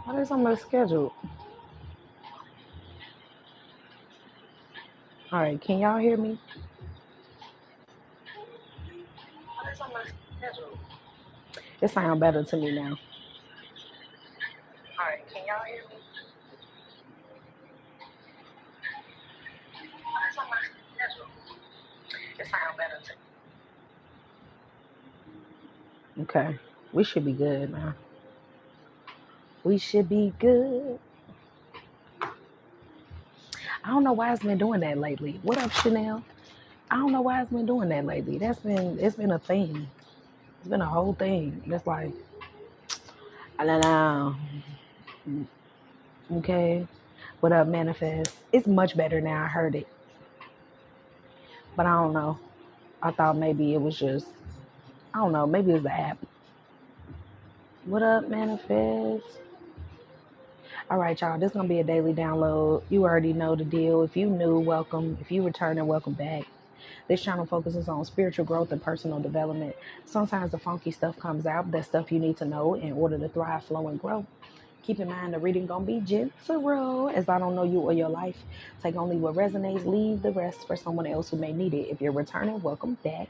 Why is somebody scheduled? All right, can y'all hear me? Why is somebody scheduled? It sounds better to me now. All right, can y'all hear me? Why is somebody scheduled? It sounds better to me. Okay, we should be good now. We should be good. I don't know why it's been doing that lately. What up, Chanel? I don't know why it's been doing that lately. It's been a thing. It's been a whole thing. It's like, I don't know. Okay. What up, Manifest? It's much better now. I heard it. But I don't know. I thought maybe it was just, I don't know, maybe it's the app. What up, Manifest? All right, y'all. This is going to be a daily download. You already know the deal. If you new, welcome. If you returning, welcome back. This channel focuses on spiritual growth and personal development. Sometimes the funky stuff comes out. That stuff you need to know in order to thrive, flow, and grow. Keep in mind the reading gonna be gentle, as I don't know you or your life. Take only what resonates, leave the rest for someone else who may need it. If you're returning, welcome back.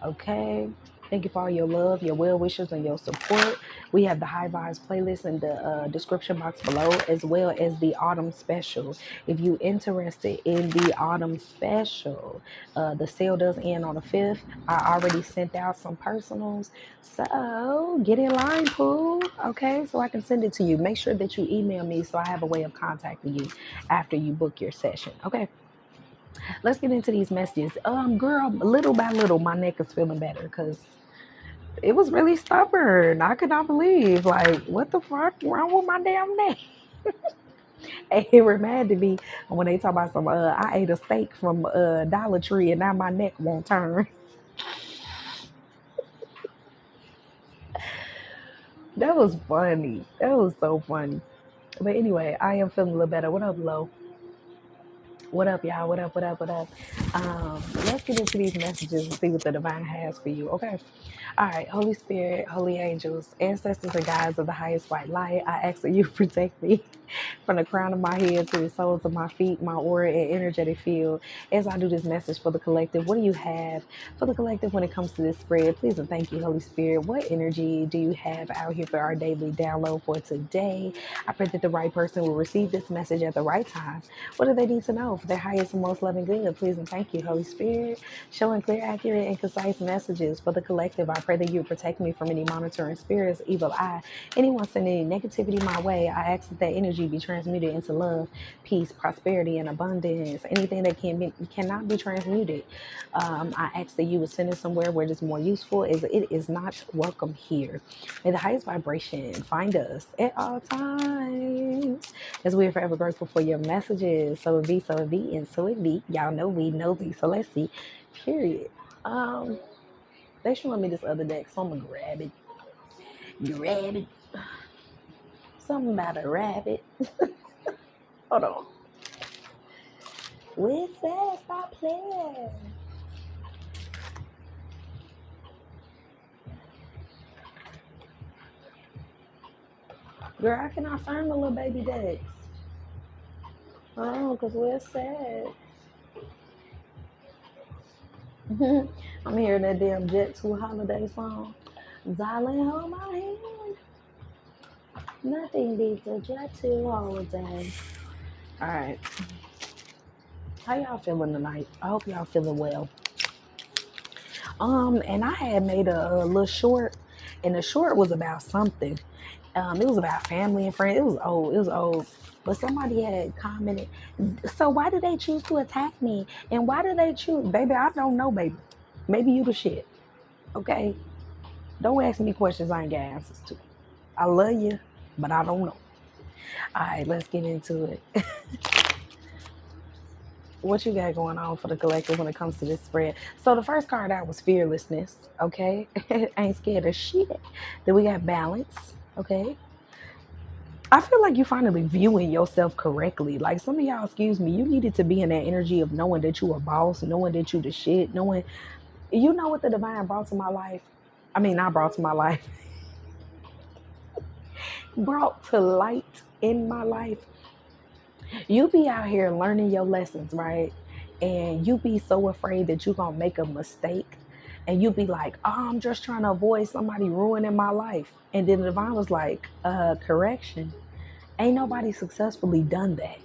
Okay. Thank you for all your love, your well wishes, and your support. We have the High Vibes playlist in the description box below, as well as the Autumn Special. If you're interested in the Autumn Special, the sale does end on the 5th. I already sent out some personals. So get in line, Pooh. Okay, so I can send it to you. Make sure that you email me so I have a way of contacting you after you book your session. Okay. Let's get into these messages. Girl, little by little, my neck is feeling better because it was really stubborn. I could not believe, like, what the fuck wrong with my damn neck? And it reminded me when they talk about some, I ate a steak from Dollar Tree and now my neck won't turn. That was funny. That was so funny. But anyway, I am feeling a little better. What up, Lo? What up, y'all? What up? What up? What up? Let's get into these messages and see what the divine has for you. Okay. All right, Holy Spirit, holy angels, ancestors and guides of the highest white light, I ask that you protect me from the crown of my head to the soles of my feet, my aura and energetic field. As I do this message for the collective, what do you have for the collective when it comes to this spread? Please and thank you, Holy Spirit. What energy do you have out here for our daily download for today? I pray that the right person will receive this message at the right time. What do they need to know for their highest and most loving good? Please and thank you, Holy Spirit. Showing clear, accurate, and concise messages for the collective. I pray that you protect me from any monitoring spirits, evil eye, anyone sending any negativity my way. I ask that that energy be transmuted into love, peace, prosperity, and abundance. Anything that cannot be transmuted, I ask that you would send it somewhere where it is more useful, as it is not welcome here. May the highest vibration find us at all times, as we are forever grateful for your messages. So it be, so it be, and so it be. Y'all know we nosy, so let's see. Period. Um, they showing me this other deck, so I'm gonna grab it. Grab it. Something about a rabbit. Hold on. What's that? Stop playing. Girl, I cannot find the little baby decks. Oh, because we're sad. I'm hearing that damn Jet 2 holiday song. Darling, hold my hand. Nothing beats a Jet 2 holiday. All right. How y'all feeling tonight? I hope y'all feeling well. And I had made a little short, and the short was about something. It was about family and friends. It was old. It was old. But somebody had commented, so why did they choose to attack me? And why did they choose? Baby, I don't know, baby. Maybe you the shit. Okay? Don't ask me questions I ain't got answers to. I love you, but I don't know. All right, let's get into it. What you got going on for the collective when it comes to this spread? So the first card out was fearlessness. Okay? Ain't scared of shit. Then we got balance. Okay? I feel like you finally viewing yourself correctly. Like some of y'all, excuse me, you needed to be in that energy of knowing that you a boss, knowing that you the shit, knowing, you know what the divine brought to my life? I mean, not brought to my life. brought to light in my life. You be out here learning your lessons, right? And you be so afraid that you're gonna make a mistake. And you be like, oh, I'm just trying to avoid somebody ruining my life. And then the divine was like, correction. Ain't nobody successfully done that.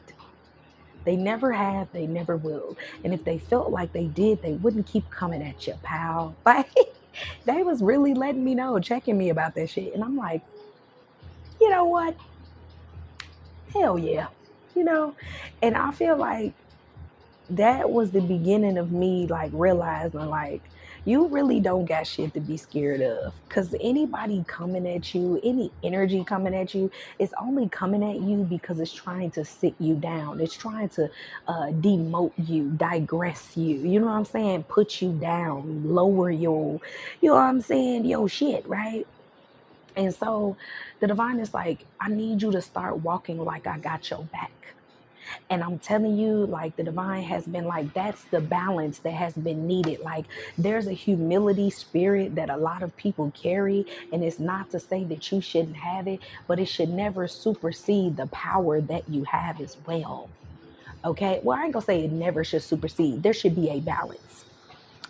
They never have, they never will. And if they felt like they did, they wouldn't keep coming at you, pal. Like they was really letting me know, checking me about that shit. And I'm like, you know what? Hell yeah. You know? And I feel like that was the beginning of me like realizing like you really don't got shit to be scared of, because anybody coming at you, any energy coming at you, it's only coming at you because it's trying to sit you down, it's trying to demote you, digress you, you know what I'm saying, put you down, lower your, you know what I'm saying, your shit, right? And so the divine is like, I need you to start walking like I got your back. And I'm telling you, like the divine has been like, that's the balance that has been needed. Like there's a humility spirit that a lot of people carry. And it's not to say that you shouldn't have it, but it should never supersede the power that you have as well. Okay. Well, I ain't gonna say it never should supersede. There should be a balance.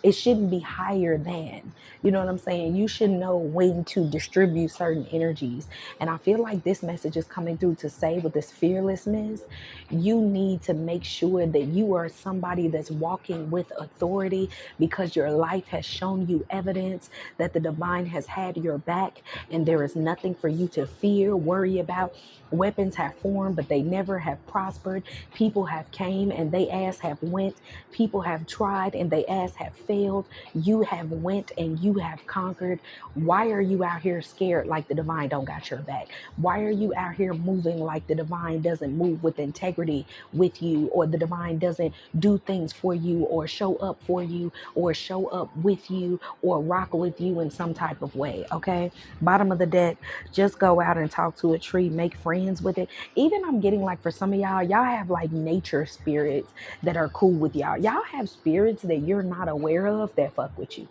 It shouldn't be higher than, you know what I'm saying? You should know when to distribute certain energies. And I feel like this message is coming through to say, with this fearlessness, you need to make sure that you are somebody that's walking with authority, because your life has shown you evidence that the divine has had your back and there is nothing for you to fear, worry about. Weapons have formed, but they never have prospered. People have came and they ass have went. People have tried and they ass have failed. You have went and you have conquered. Why are you out here scared like the divine don't got your back? Why are you out here moving like the divine doesn't move with integrity with you, or the divine doesn't do things for you, or show up for you, or show up with you, or rock with you in some type of way? Okay. Bottom of the deck, just go out and talk to a tree, make friends with it. Even I'm getting like, for some of y'all have like nature spirits that are cool with y'all. Y'all have spirits that you're not aware of that fuck with you.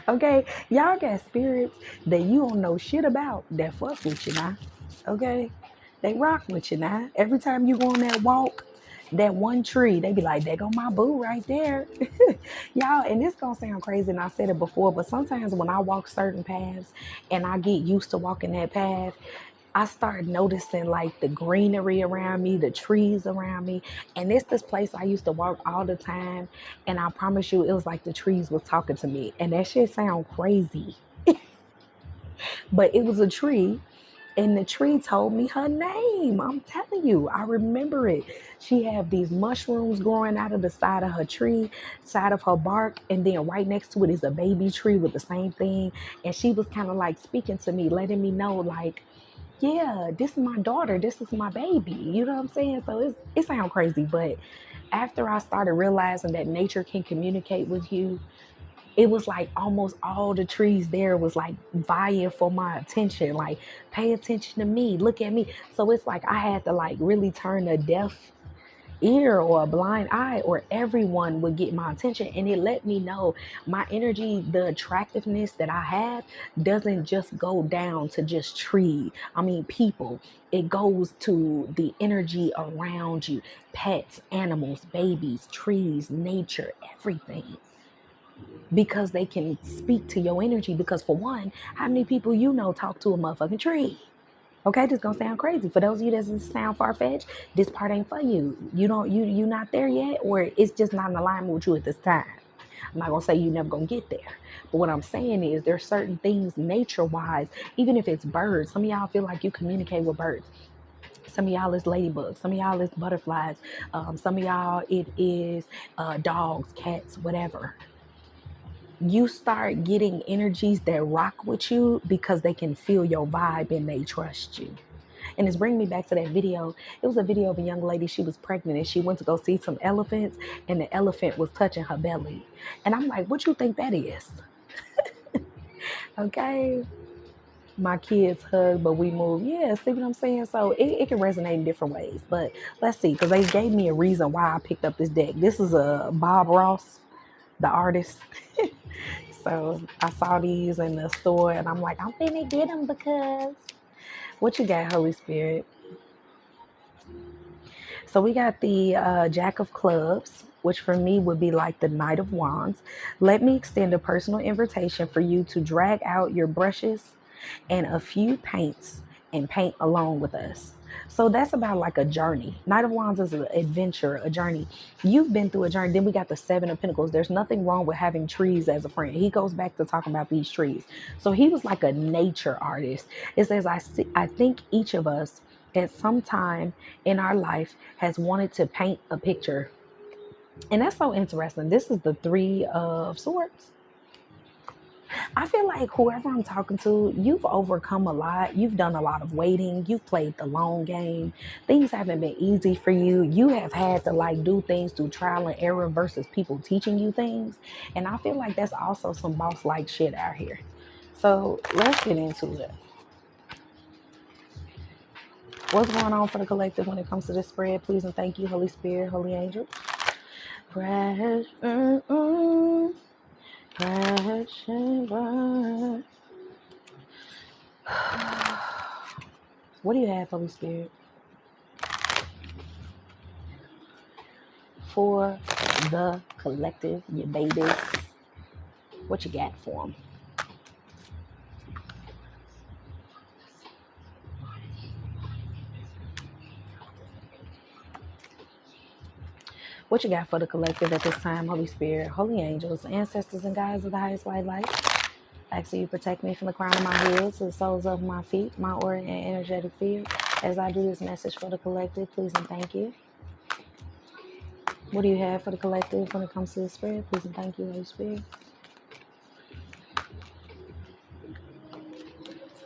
Okay? Y'all got spirits that you don't know shit about that fuck with you now. Okay? They rock with you now. Every time you go on that walk, that one tree, they be like, there go my boo right there. Y'all, and this gonna sound crazy, and I said it before, but sometimes when I walk certain paths and I get used to walking that path, I started noticing like the greenery around me, the trees around me. And it's this place I used to walk all the time. And I promise you, it was like the trees was talking to me. And that shit sound crazy. But it was a tree. And the tree told me her name. I'm telling you, I remember it. She had these mushrooms growing out of the side of her tree, side of her bark. And then right next to it is a baby tree with the same thing. And she was kind of like speaking to me, letting me know like, yeah, this is my daughter, this is my baby. You know what I'm saying? So it sounds crazy, but after I started realizing that nature can communicate with you, it was like almost all the trees there was like vying for my attention, like pay attention to me, look at me. So it's like I had to like really turn a deaf ear or a blind eye, or everyone would get my attention. And it let me know my energy, the attractiveness that I have, doesn't just go down to just people. It goes to the energy around you, pets, animals, babies, trees, nature, everything, because they can speak to your energy. Because for one, how many people you know talk to a motherfucking tree? Okay, this gonna sound crazy. For those of you that doesn't sound far-fetched, this part ain't for you. You not there yet, or it's just not in alignment with you at this time. I'm not gonna say you never gonna get there. But what I'm saying is there's certain things nature-wise, even if it's birds, some of y'all feel like you communicate with birds. Some of y'all is ladybugs, some of y'all is butterflies, some of y'all it is dogs, cats, whatever. You start getting energies that rock with you because they can feel your vibe and they trust you. And it's bringing me back to that video. It was a video of a young lady. She was pregnant and she went to go see some elephants, and the elephant was touching her belly. And I'm like, what you think that is? Okay. My kids hug, but we move. Yeah, see what I'm saying? So it can resonate in different ways. But let's see, because they gave me a reason why I picked up this deck. This is a Bob Ross, the artist. So I saw these in the store and I'm like, I'm finna get them because what you got, Holy Spirit? So we got the Jack of Clubs, which for me would be like the Knight of Wands. Let me extend a personal invitation for you to drag out your brushes and a few paints and paint along with us. So that's about like a journey. Knight of Wands is an adventure, a journey. You've been through a journey. Then we got the Seven of Pentacles. There's nothing wrong with having trees as a friend. He goes back to talking about these trees. So he was like a nature artist. It says, I think each of us at some time in our life has wanted to paint a picture. And that's so interesting. This is the Three of Swords. I feel like whoever I'm talking to, you've overcome a lot. You've done a lot of waiting. You've played the long game. Things haven't been easy for you. You have had to like do things through trial and error versus people teaching you things. And I feel like that's also some boss like shit out here. So let's get into it. What's going on for the collective when it comes to this spread? Please and thank you, Holy Spirit, Holy Angel. Crash, crash and burn. What do you have, Holy Spirit? For the collective, your babies. What you got for them? What you got for the collective at this time, Holy Spirit, Holy Angels, ancestors, and guides of the highest white light? Actually, you protect me from the crown of my head to the soles of my feet, my aura and energetic field. As I do this message for the collective, please and thank you. What do you have for the collective when it comes to the spread? Please and thank you, Holy Spirit.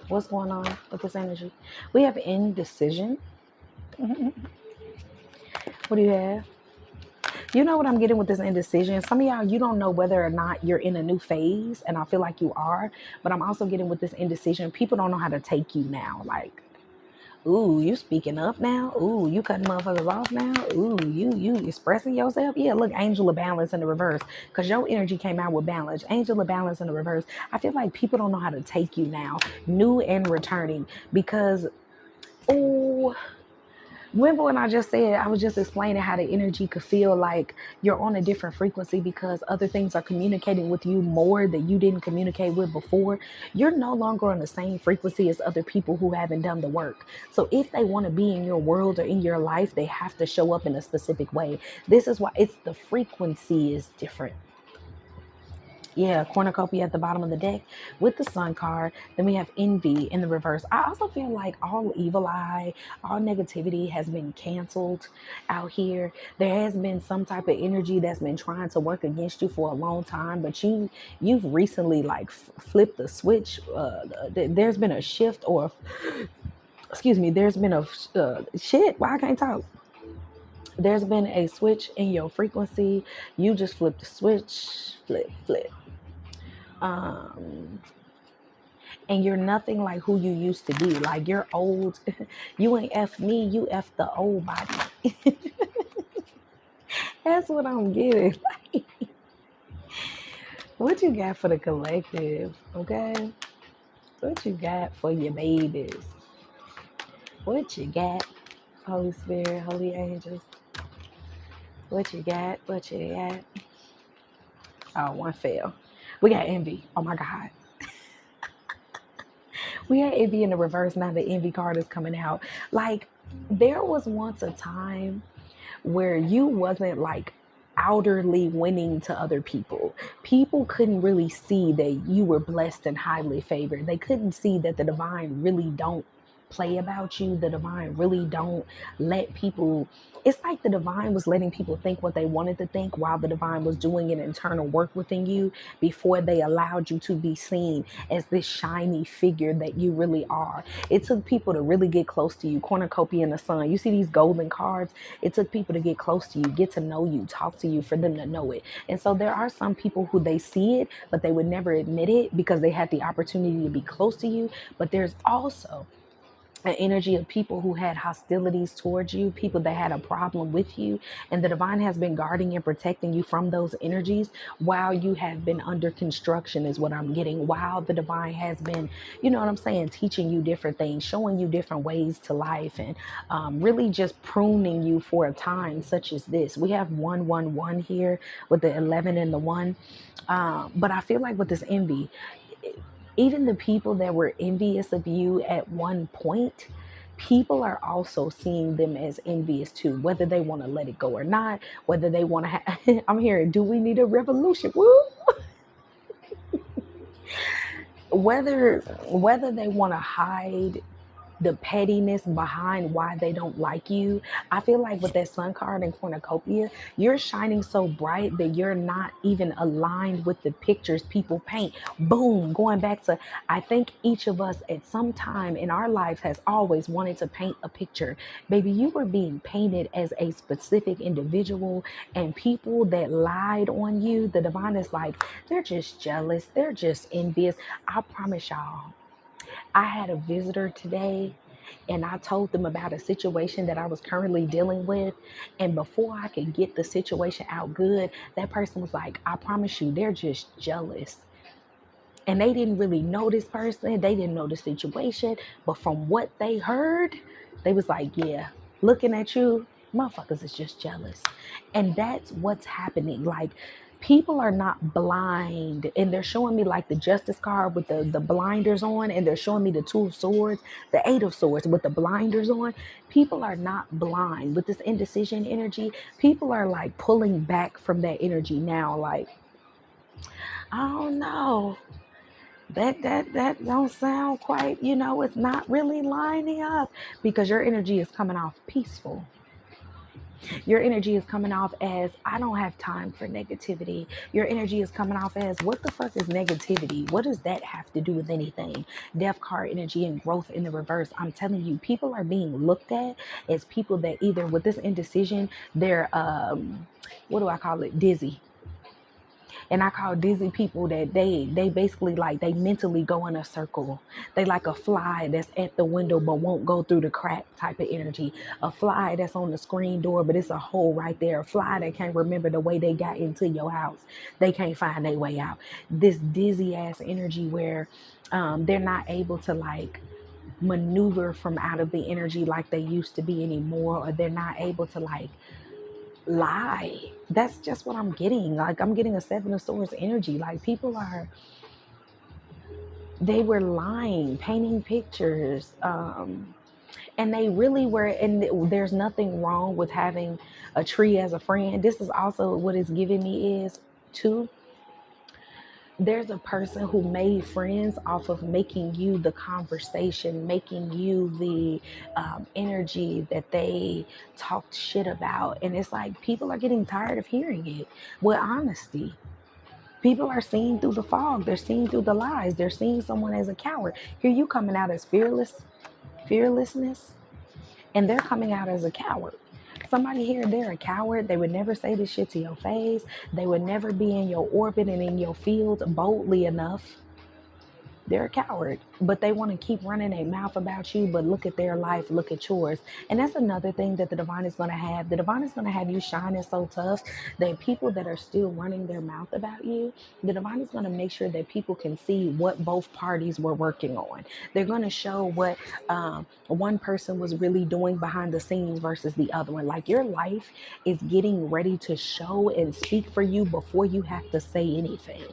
What's going on with this energy? We have indecision. What do you have? You know what I'm getting with this indecision? Some of y'all, you don't know whether or not you're in a new phase, and I feel like you are, but I'm also getting with this indecision. People don't know how to take you now. Like, ooh, you speaking up now? Ooh, you cutting motherfuckers off now? Ooh, you expressing yourself? Yeah, look, Angel of Balance in the reverse, because your energy came out with balance. Angel of Balance in the reverse. I feel like people don't know how to take you now, new and returning, because, ooh, remember when I just said, I was just explaining how the energy could feel like you're on a different frequency because other things are communicating with you more that you didn't communicate with before. You're no longer on the same frequency as other people who haven't done the work. So if they want to be in your world or in your life, they have to show up in a specific way. This is why it's the frequency is different. Yeah, cornucopia at the bottom of the deck with the sun card. Then we have envy in the reverse. I also feel like all evil eye, all negativity has been canceled out here. There has been some type of energy that's been trying to work against you for a long time, but you've recently like flipped the switch. There's been a shift, or excuse me, there's been a shit. Why I can't talk? There's been a switch in your frequency. You just flipped the switch, flip. Um, and you're nothing like who you used to be. Like you're old. You ain't F me, you F the old body. That's what I'm getting. What you got for the collective? Okay. What you got for your babies? What you got? Holy Spirit, Holy Angels. What you got? What you got? Oh, one fail. We got envy. Oh my God. We had envy in the reverse. Now the envy card is coming out. Like there was once a time where you wasn't like outwardly winning to other people. People couldn't really see that you were blessed and highly favored. They couldn't see that the divine really don't play about you. The divine really don't let people, it's like the divine was letting people think what they wanted to think while the divine was doing an internal work within you before they allowed you to be seen as this shiny figure that you really are. It took people to really get close to you. Cornucopia in the sun. You see these golden cards? It took people to get close to you, get to know you, talk to you, for them to know it. And so there are some people who they see it, but they would never admit it because they had the opportunity to be close to you. But there's also an energy of people who had hostilities towards you, people that had a problem with you, and the divine has been guarding and protecting you from those energies while you have been under construction, is what I'm getting. While the divine has been, you know what I'm saying, teaching you different things, showing you different ways to life, and really just pruning you for a time such as this. We have 111 here with the 11 and the 1. But I feel like with this envy, even the people that were envious of you at one point, people are also seeing them as envious too, whether they want to let it go or not, whether they want to have, I'm hearing, do we need a revolution? Woo! Whether they want to hide the pettiness behind why they don't like you. I feel like with that sun card in cornucopia, you're shining so bright that you're not even aligned with the pictures people paint. Boom, going back to, I think each of us at some time in our life has always wanted to paint a picture. Baby, you were being painted as a specific individual, and people that lied on you, the divine is like, they're just jealous, they're just envious. I promise y'all, I had a visitor today and I told them about a situation that I was currently dealing with. And before I could get the situation out good, that person was like, I promise you, they're just jealous. And they didn't really know this person, they didn't know the situation, but from what they heard, they was like, yeah, looking at you, motherfuckers is just jealous. And that's what's happening. Like, people are not blind, and they're showing me like the justice card with the blinders on, and they're showing me the 2 of swords, the 8 of swords with the blinders on. People are not blind with this indecision energy. People are like pulling back from that energy now, like, I don't know, that don't sound quite, it's not really lining up, because your energy is coming off peaceful. Your energy is coming off as, I don't have time for negativity. Your energy is coming off as, what the fuck is negativity? What does that have to do with anything? Death card energy and growth in the reverse. I'm telling you, people are being looked at as people that either with this indecision, they're what do I call it, dizzy. And I call dizzy people that they basically, like, they mentally go in a circle. They like a fly that's at the window but won't go through the crack type of energy. A fly that's on the screen door but it's a hole right there. A fly that can't remember the way they got into your house. They can't find their way out. This dizzy ass energy where they're not able to like maneuver from out of the energy like they used to be anymore, or they're not able to like lie. That's just what I'm getting. Like, I'm getting a 7 of swords energy. Like, people are, they were lying, painting pictures, and they really were. And there's nothing wrong with having a tree as a friend. This is also what it's giving me is too, there's a person who made friends off of making you the conversation, making you the energy that they talked shit about. And it's like, people are getting tired of hearing it with honesty. People are seeing through the fog. They're seeing through the lies. They're seeing someone as a coward. Here you coming out as fearlessness, and they're coming out as a coward. Somebody here, they're a coward. They would never say this shit to your face. They would never be in your orbit and in your field boldly enough. They're a coward, but they want to keep running their mouth about you. But look at their life, look at yours. And that's another thing that the divine is going to have. The divine is going to have you shining so tough that people that are still running their mouth about you, the divine is going to make sure that people can see what both parties were working on. They're going to show what one person was really doing behind the scenes versus the other one. Like, your life is getting ready to show and speak for you before you have to say anything.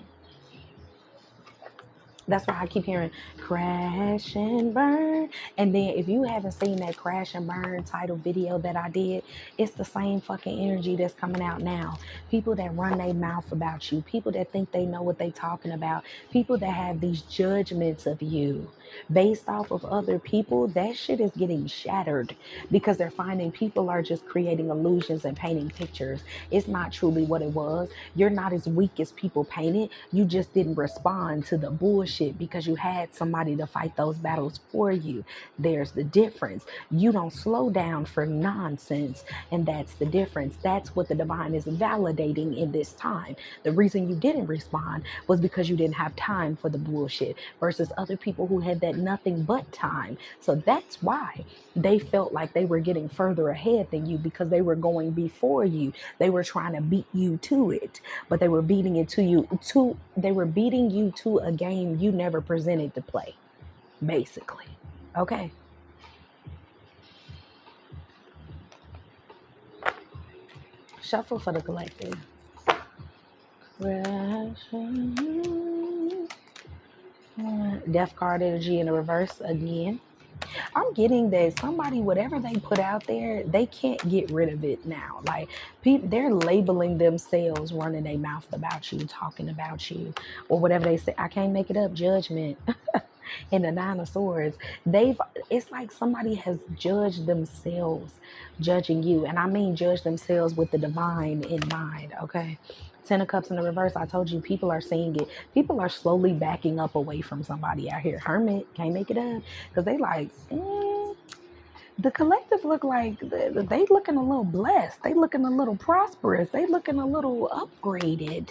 That's why I keep hearing crash and burn. And then if you haven't seen that crash and burn title video that I did, it's the same fucking energy that's coming out now. People that run their mouth about you, people that think they know what they talking about, people that have these judgments of you based off of other people, that shit is getting shattered because they're finding people are just creating illusions and painting pictures. It's not truly what it was. You're not as weak as people painted. You just didn't respond to the bullshit bullshit because you had somebody to fight those battles for you. There's the difference. You don't slow down for nonsense, and that's the difference. That's what the divine is validating in this time. The reason you didn't respond was because you didn't have time for the bullshit versus other people who had that nothing but time. So that's why they felt like they were getting further ahead than you, because they were going before you. They were trying to beat you to it, but they were beating it to you to they were beating you to a game you never presented to play, basically. Okay. Shuffle for the collective. Death card energy in the reverse again. I'm getting that somebody, whatever they put out there, they can't get rid of it now. Like, people, they're labeling themselves, running their mouth about you, talking about you, or whatever they say. I can't make it up. Judgment. In the Nine of Swords, it's like somebody has judged themselves, judging you. And I mean judge themselves with the divine in mind, okay? Ten of Cups in the reverse, I told you, people are seeing it. People are slowly backing up away from somebody out here. Hermit, can't make it up. Because they like, the collective look like they looking a little blessed. They looking a little prosperous. They looking a little upgraded.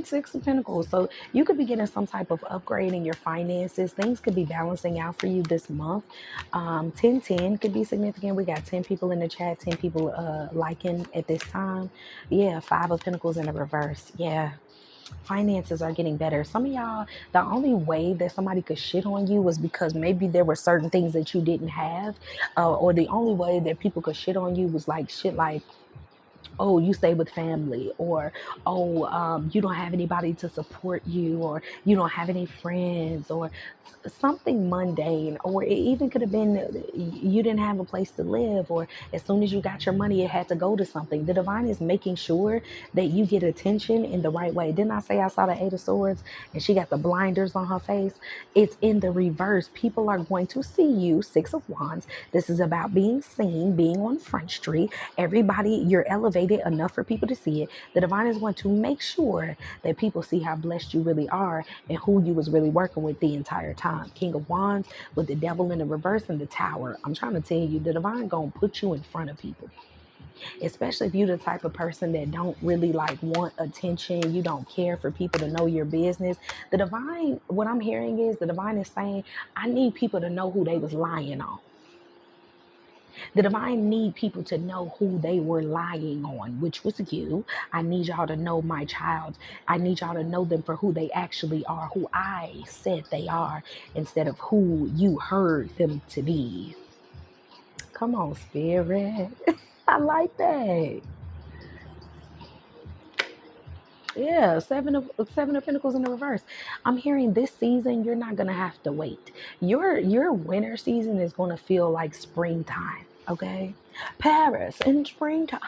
Six of Pentacles. So you could be getting some type of upgrade in your finances. Things could be balancing out for you this month. 10 could be significant. We got 10 people in the chat, 10 people liking at this time. Yeah, Five of Pentacles in the reverse. Yeah. Finances are getting better. Some of y'all, the only way that somebody could shit on you was because maybe there were certain things that you didn't have, or the only way that people could shit on you was like shit like, oh, you stay with family, or oh, you don't have anybody to support you, or you don't have any friends, or something mundane, or it even could have been you didn't have a place to live, or as soon as you got your money, it had to go to something. The divine is making sure that you get attention in the right way. Didn't I say I saw the Eight of Swords and she got the blinders on her face? It's in the reverse. People are going to see you. Six of Wands. This is about being seen, being on Front Street. Everybody, you're elevated enough for people to see it. The divine is going to make sure that people see how blessed you really are and who you was really working with the entire time. King of Wands with the devil in the reverse and the Tower. I'm trying to tell you, the divine gonna put you in front of people. Especially if you're the type of person that don't really like want attention, you don't care for people to know your business. The divine, what I'm hearing is the divine is saying, I need people to know who they was lying on. The divine need people to know who they were lying on, which was you. I need y'all to know my child. I need y'all to know them for who they actually are, who I said they are, instead of who you heard them to be. Come on, Spirit. I like that. Yeah, seven of Pentacles in the reverse. I'm hearing this season you're not gonna have to wait. Your winter season is gonna feel like springtime. Okay, Paris in springtime.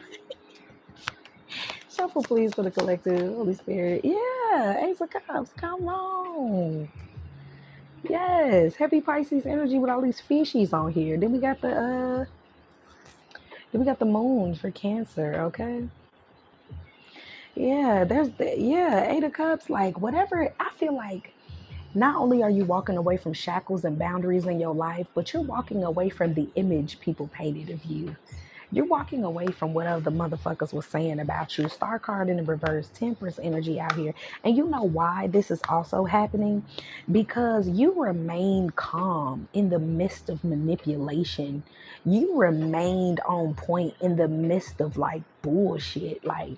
Shuffle, please, for the collective, Holy Spirit. Yeah, Ace of Cups. Come on. Yes, heavy Pisces energy with all these fishies on here. Then we got the moon for Cancer. Okay. Yeah, Eight of Cups. Like whatever. I feel like not only are you walking away from shackles and boundaries in your life, but you're walking away from the image people painted of you. You're walking away from what other motherfuckers was saying about you. Star card in the reverse, Temperance energy out here. And you know why this is also happening? Because you remained calm in the midst of manipulation. You remained on point in the midst of like bullshit. Like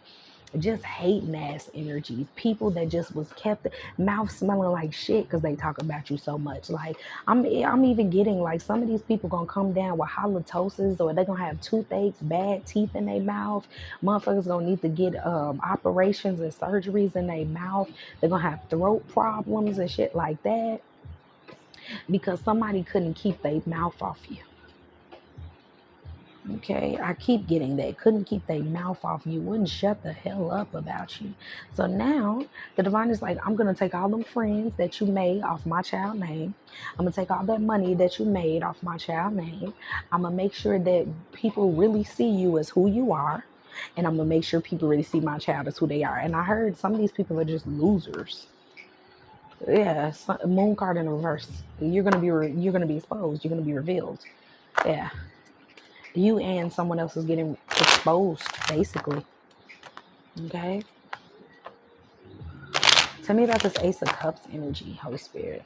just hating ass energies, people that just was kept mouth smelling like shit because they talk about you so much. Like I'm even getting like some of these people gonna come down with halitosis, or they gonna have toothaches, bad teeth in their mouth. Motherfuckers gonna need to get operations and surgeries in their mouth. They're gonna have throat problems and shit like that because somebody couldn't keep their mouth off you. Okay, I keep getting that. Couldn't keep their mouth off you, wouldn't shut the hell up about you. So now the divine is like, I'm gonna take all them friends that you made off my child name. I'm gonna take all that money that you made off my child name. I'm gonna make sure that people really see you as who you are. And I'm gonna make sure people really see my child as who they are. And I heard some of these people are just losers. Yeah, moon card in reverse. You're gonna be exposed. You're gonna be revealed. Yeah, you and someone else is getting exposed, basically. Okay. Tell me about this Ace of Cups energy, Holy Spirit.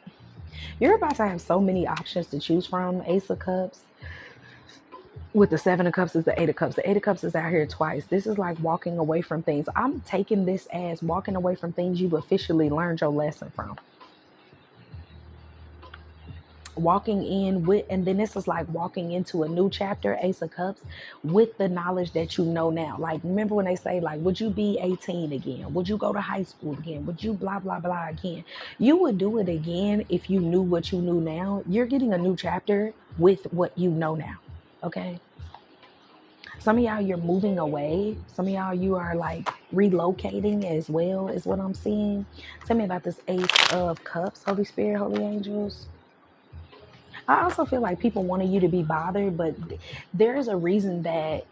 You're about to have so many options to choose from. Ace of Cups. With the Seven of Cups is the Eight of Cups. The Eight of Cups is out here twice. This is like walking away from things. I'm taking this as walking away from things you've officially learned your lesson from. Walking in with, and then this is like walking into a new chapter, Ace of Cups, with the knowledge that you know now. Like, remember when they say, like, would you be 18 again? Would you go to high school again? Would you blah, blah, blah again? You would do it again if you knew what you knew now. You're getting a new chapter with what you know now. Okay. Some of y'all, you're moving away. Some of y'all, you are like relocating as well, is what I'm seeing. Tell me about this Ace of Cups, Holy Spirit, Holy Angels. I also feel like people wanted you to be bothered, but there's a reason that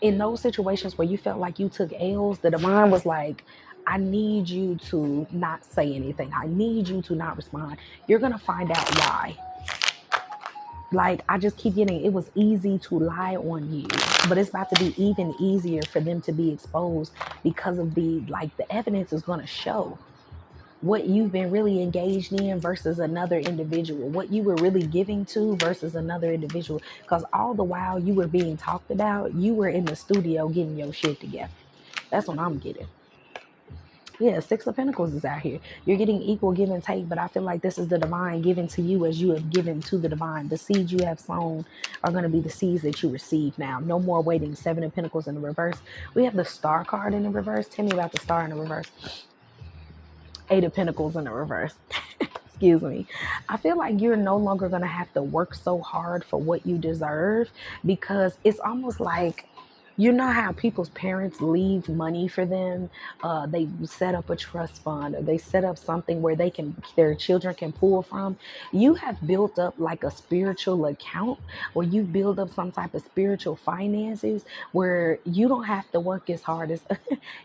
in those situations where you felt like you took L's, the divine was like, I need you to not say anything. I need you to not respond. You're going to find out why. Like, I just keep getting, it was easy to lie on you, but it's about to be even easier for them to be exposed because of the evidence is going to show what you've been really engaged in versus another individual, what you were really giving to versus another individual. Because all the while you were being talked about, you were in the studio getting your shit together. That's what I'm getting. Yeah, Six of Pentacles is out here. You're getting equal give and take, but I feel like this is the divine given to you as you have given to the divine. The seeds you have sown are going to be the seeds that you receive now. No more waiting. Seven of Pentacles in the reverse. We have the Star card in the reverse. Tell me about the Star in the reverse. Eight of Pentacles in the reverse. Excuse me. I feel like you're no longer going to have to work so hard for what you deserve, because it's almost like, you know how people's parents leave money for them. They set up a trust fund, or they set up something where their children can pull from. You have built up like a spiritual account, or you build up some type of spiritual finances where you don't have to work as hard as.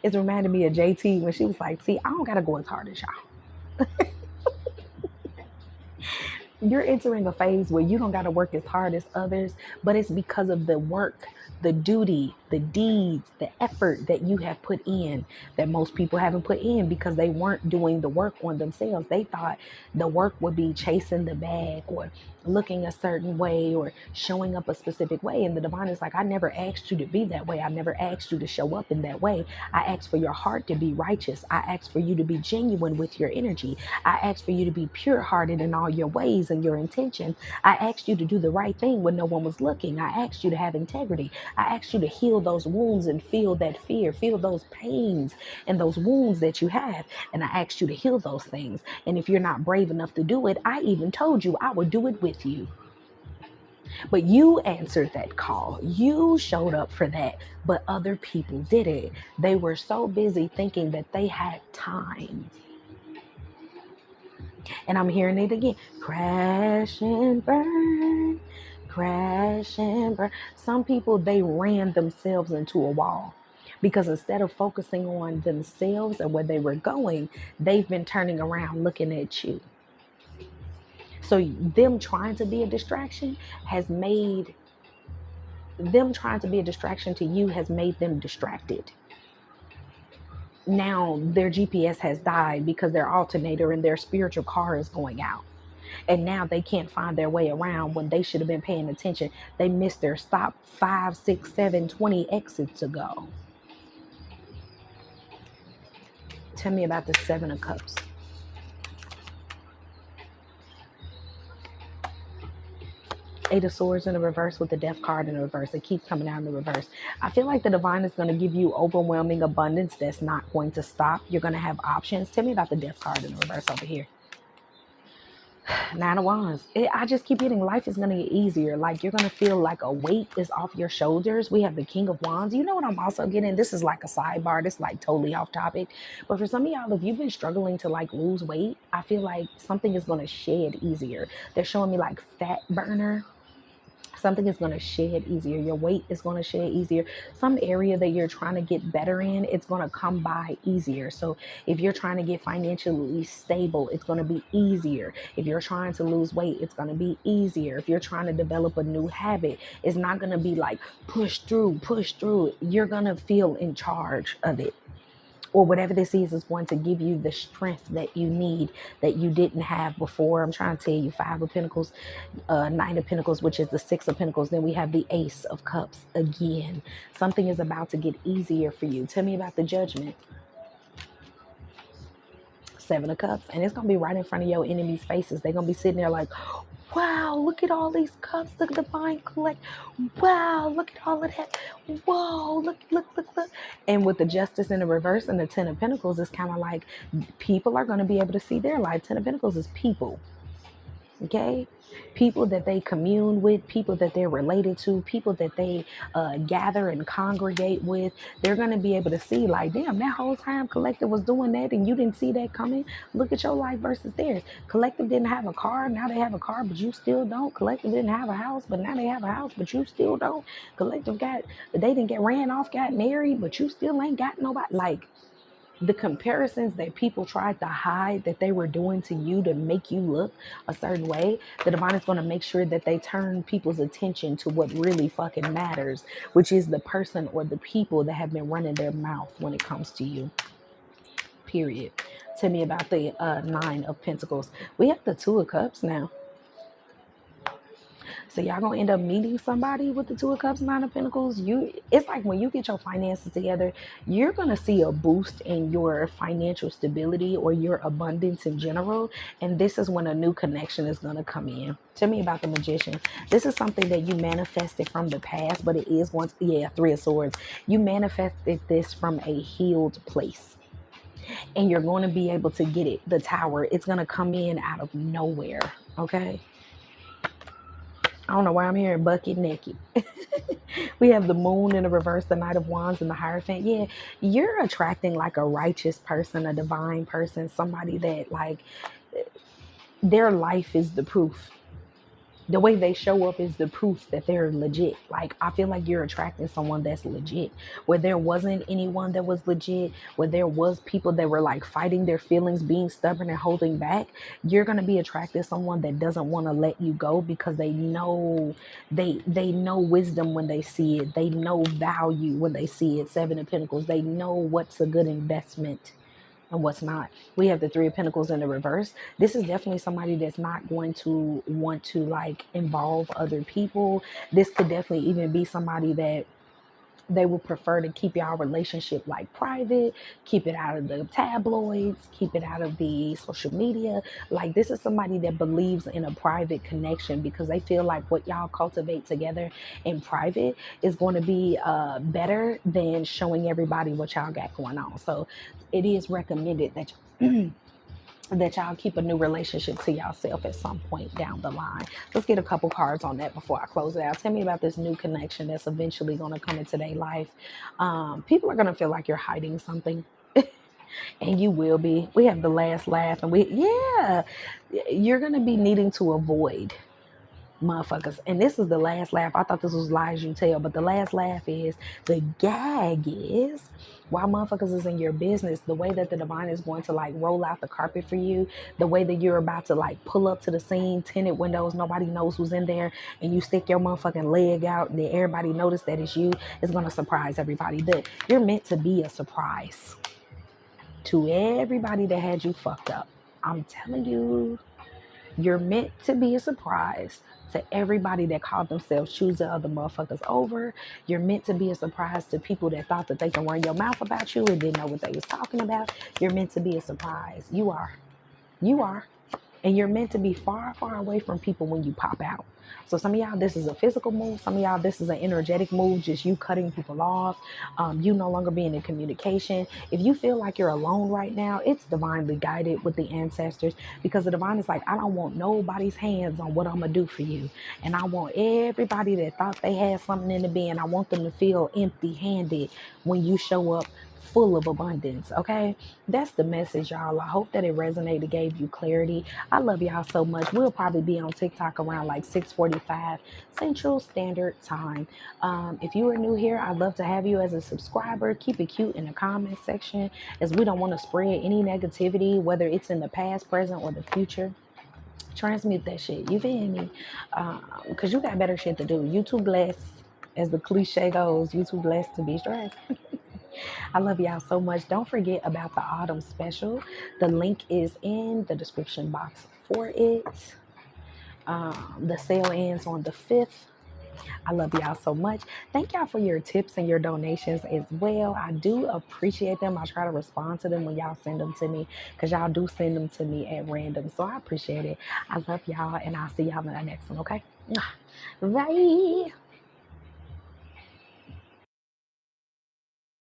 It's reminded me of JT when she was like, see, I don't got to go as hard as y'all. You're entering a phase where you don't got to work as hard as others, but it's because of the work, the duty, the deeds, the effort that you have put in that most people haven't put in because they weren't doing the work on themselves. They thought the work would be chasing the bag or looking a certain way or showing up a specific way. And the divine is like, I never asked you to be that way. I never asked you to show up in that way. I asked for your heart to be righteous. I asked for you to be genuine with your energy. I asked for you to be pure hearted in all your ways and your intentions. I asked you to do the right thing when no one was looking. I asked you to have integrity. I asked you to heal those wounds and feel that fear, feel those pains and those wounds that you have. And I asked you to heal those things. And if you're not brave enough to do it, I even told you I would do it with you. But you answered that call. You showed up for that. But other people did it. They were so busy thinking that they had time. And I'm hearing it again. Crash and burn. Crash and burn. Some people, they ran themselves into a wall. Because instead of focusing on themselves and where they were going, they've been turning around looking at you. So them trying to be a distraction has made to you has made them distracted. Now their GPS has died because their alternator in their spiritual car is going out. And now they can't find their way around when they should have been paying attention. They missed their stop 5, 6, 7, 20 exits ago. Tell me about the Seven of Cups. Eight of Swords in the reverse with the Death card in the reverse. It keeps coming out in the reverse. I feel like the divine is going to give you overwhelming abundance that's not going to stop. You're going to have options. Tell me about the Death card in the reverse over here. Nine of Wands. I just keep getting life is going to get easier. Like, you're going to feel like a weight is off your shoulders. We have the King of Wands. You know what I'm also getting? This is like a sidebar. This is like totally off topic. But for some of y'all, if you've been struggling to like lose weight, I feel like something is going to shed easier. They're showing me like fat burner. Something is going to shed easier. Your weight is going to shed easier. Some area that you're trying to get better in, it's going to come by easier. So if you're trying to get financially stable, it's going to be easier. If you're trying to lose weight, it's going to be easier. If you're trying to develop a new habit, it's not going to be like push through, push through. You're going to feel in charge of it. Or whatever this is going to give you the strength that you need that you didn't have before. I'm trying to tell you, Five of Pentacles, Nine of Pentacles, which is the Six of Pentacles. Then we have the Ace of Cups again. Something is about to get easier for you. Tell me about the Judgment. Seven of Cups. And it's going to be right in front of your enemies' faces. They're going to be sitting there like, wow, look at all these cups. Look at the divine collect. Wow, look at all of that. Whoa, look. And with the Justice in the reverse and the Ten of Pentacles, it's kind of like people are going to be able to see their life. Ten of Pentacles is people. Okay, people that they commune with, people that they're related to, people that they gather and congregate with. They're going to be able to see like, damn, that whole time Collective was doing that and you didn't see that coming. Look at your life versus theirs. Collective didn't have a car, now they have a car, but you still don't. Collective didn't have a house, but now they have a house, but you still don't. Collective they didn't get ran off, got married, but you still ain't got nobody. Like, the comparisons that people tried to hide that they were doing to you to make you look a certain way, the divine is going to make sure that they turn people's attention to what really fucking matters, which is the person or the people that have been running their mouth when it comes to you. Period. Tell me about the Nine of Pentacles. We have the Two of Cups now. So y'all gonna end up meeting somebody with the Two of Cups, Nine of Pentacles. It's like when you get your finances together, you're gonna see a boost in your financial stability or your abundance in general. And this is when a new connection is gonna come in. Tell me about the Magician. This is something that you manifested from the past, but it is going to, yeah, Three of Swords. You manifested this from a healed place. And you're going to be able to get it. The Tower, it's going to come in out of nowhere. Okay. I don't know why I'm hearing bucket naked. We have the Moon in the reverse, the Knight of Wands, and the Hierophant. Yeah, you're attracting like a righteous person, a divine person, somebody that like their life is the proof. The way they show up is the proof that they're legit. Like, I feel like you're attracting someone that's legit. Where there wasn't anyone that was legit, where there was people that were like fighting their feelings, being stubborn and holding back, you're going to be attracting someone that doesn't want to let you go because they know wisdom when they see it. They know value when they see it. Seven of Pentacles. They know what's a good investment and what's not. We have the Three of Pentacles in the reverse. This is definitely somebody that's not going to want to like involve other people. This could definitely even be somebody that they would prefer to keep y'all relationship like private, keep it out of the tabloids, keep it out of the social media. Like, this is somebody that believes in a private connection because they feel like what y'all cultivate together in private is going to be better than showing everybody what y'all got going on. So it is recommended that that y'all keep a new relationship to yourself at some point down the line. Let's get a couple cards on that before I close it out. Tell me about this new connection that's eventually going to come into their life. People are going to feel like you're hiding something. And you will be. We have the last laugh, and you're going to be needing to avoid motherfuckers. And this is the last laugh. I thought this was lies you tell, but the last laugh is, the gag is, while motherfuckers is in your business, the way that the divine is going to like roll out the carpet for you, the way that you're about to like pull up to the scene, tinted windows, nobody knows who's in there, and you stick your motherfucking leg out and then everybody notice that it's you, is going to surprise everybody. That you're meant to be a surprise to everybody that had you fucked up. I'm telling you, you're meant to be a surprise to everybody that called themselves choosing other motherfuckers over. You're meant to be a surprise to people that thought that they can run your mouth about you and didn't know what they was talking about. You're meant to be a surprise. You are. You are. And you're meant to be far, far away from people when you pop out. So some of y'all, this is a physical move. Some of y'all, this is an energetic move, just you cutting people off. You no longer being in communication. If you feel like you're alone right now, it's divinely guided with the ancestors, because the divine is like, I don't want nobody's hands on what I'm going to do for you. And I want everybody that thought they had something in the bin, I want them to feel empty handed when you show up full of abundance. Okay, that's the message, y'all. I hope that it resonated, gave you clarity. I love y'all so much. We'll probably be on TikTok around like 6:45 Central Standard Time. If you are new here, I'd love to have you as a subscriber. Keep it cute in the comment section, as we don't want to spread any negativity, whether it's in the past, present, or the future. Transmute that shit. You feel me? Because you got better shit to do. You too blessed, as the cliche goes. You too blessed to be stressed. I love y'all so much. Don't forget about the autumn special. The link is in the description box for it. The sale ends on the 5th. I love y'all so much. Thank y'all for your tips and your donations as well. I do appreciate them. I try to respond to them when y'all send them to me, because y'all do send them to me at random. So I appreciate it. I love y'all, and I'll see y'all in the next one, okay? Bye.